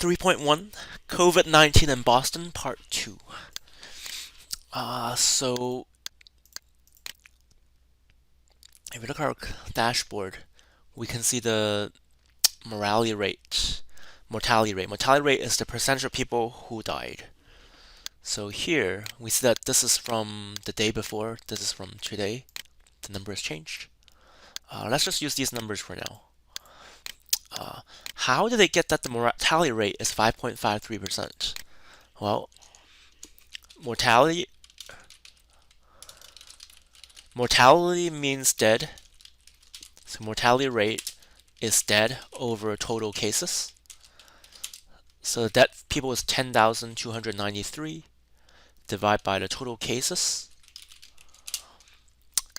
3.1 COVID-19 in Boston, Part 2. So if we look at our dashboard, we can see the mortality rate. Mortality rate is the percentage of people who died. So here we see that this is from the day before, this is from today. The number has changed. Let's just use these numbers for now. How did they get that the mortality rate is 5.53%? Well, mortality means dead. So mortality rate is dead over total cases. So dead people is 10,293 divided by the total cases.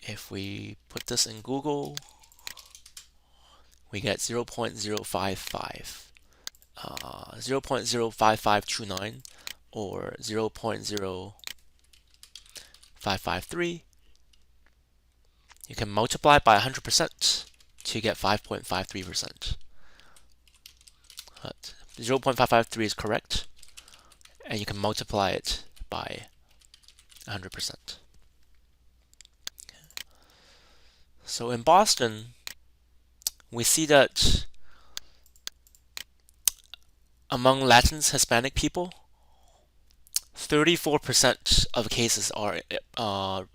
If we put this in Google, we get 0.055, 0.05529, or 0.0553. You can multiply by 100% to get 5.53%. 0.553 is correct, and you can multiply it by 100%. So in Boston, we see that among Latins, Hispanic people, 34% of cases are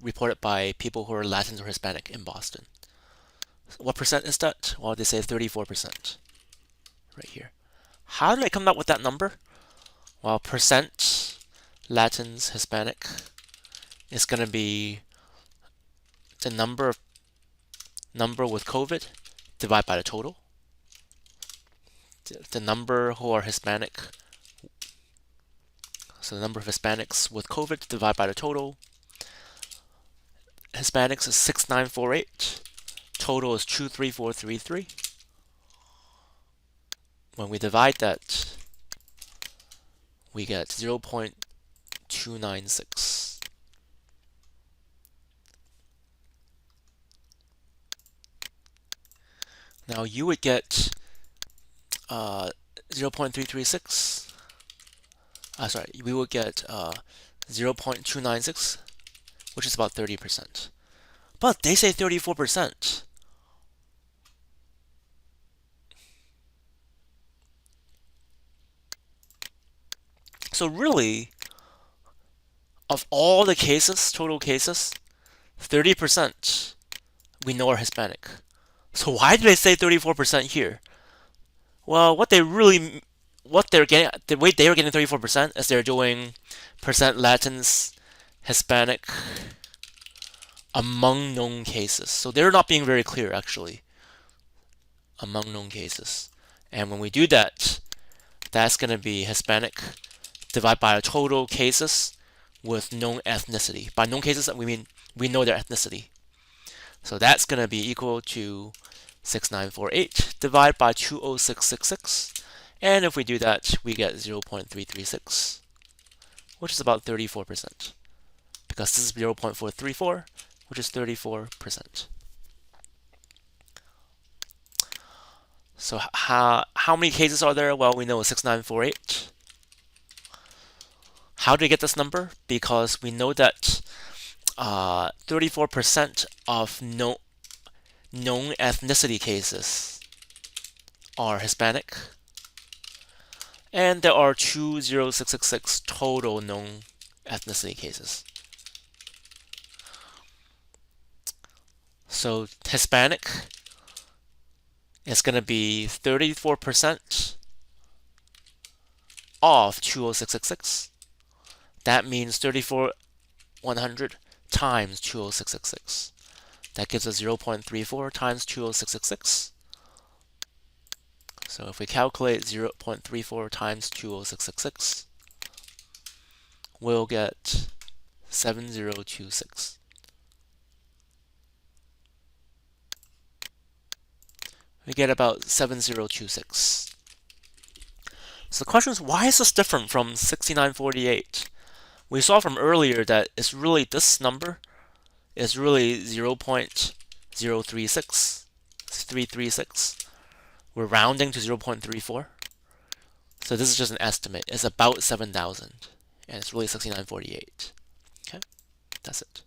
reported by people who are Latins or Hispanic in Boston. What percent is that? Well, they say 34% right here. How did I come up with that number? Well, percent Latins, Hispanic is going to be the number with COVID divided by the total. The number who are Hispanic, so the number of Hispanics with COVID divided by the total. Hispanics is 6948. Total is 23433. When we divide that, we get 0.296. Now you would get 0.336. We would get 0.296, which is about 30%. But they say 34%. So really, of all the cases, total cases, 30% we know are Hispanic. So why did they say 34% here? Well, the way they're getting 34% is they're doing percent Latins, Hispanic among known cases. So they're not being very clear, actually, among known cases. And when we do that, that's going to be Hispanic divided by the total cases with known ethnicity. By known cases, we mean we know their ethnicity. So that's going to be equal to 6948 divided by 20666. And if we do that, we get 0.336, which is about 34%. Because this is 0.434, which is 34%. So how many cases are there? Well, we know 6948. How do we get this number? Because we know that 34% of known ethnicity cases are Hispanic, and there are 20666 total known ethnicity cases. So Hispanic is going to be 34% of 20666. That means 100 times 20666. That gives us 0.34 times 20666. So if we calculate 0.34 times 20666, we'll get 7026. We get about 7026. So the question is, why is this different from 6948? We saw from earlier that it's really this number is really 0.036. We're rounding to 0.34. So this is just an estimate. It's about 7,000, and it's really 6948. Okay, that's it.